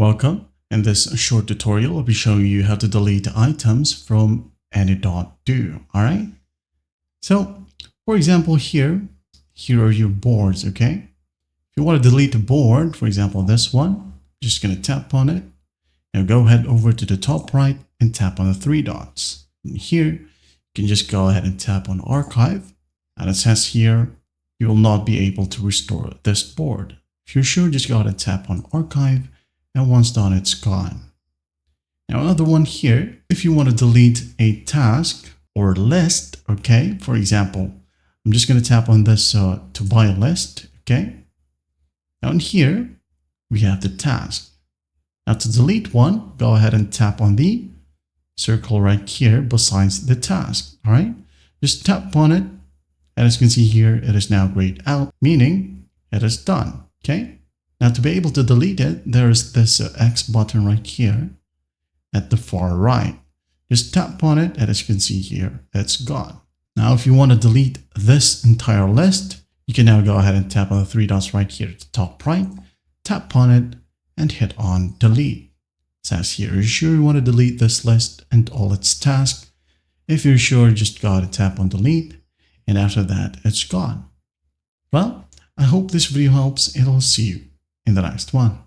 Welcome. In this short tutorial, I'll be showing you how to delete items from Any.do. Alright? So, for example, here are your boards, okay? If you want to delete a board, for example, this one, I'm just going to tap on it. Now go ahead over to the top right and tap on the three dots. And here, you can just go ahead and tap on archive. And it says here, you will not be able to restore this board. If you're sure, just go ahead and tap on archive. And once done, it's gone. Now another one here, if you want to delete a task or list, okay, for example, I'm just going to tap on this to buy a list, okay. Now in here, we have the task. Now to delete one, go ahead and tap on the circle right here besides the task, all right. Just tap on it, and as you can see here, it is now grayed out, meaning it is done, okay. Now to be able to delete it, there is this X button right here at the far right. Just tap on it, and as you can see here, it's gone. Now if you want to delete this entire list, you can now go ahead and tap on the three dots right here at the top right, tap on it, and hit on delete. It says here, are you sure you want to delete this list and all its tasks? If you're sure, just go ahead and tap on delete, and after that, it's gone. Well, I hope this video helps, and I'll see you in the next one.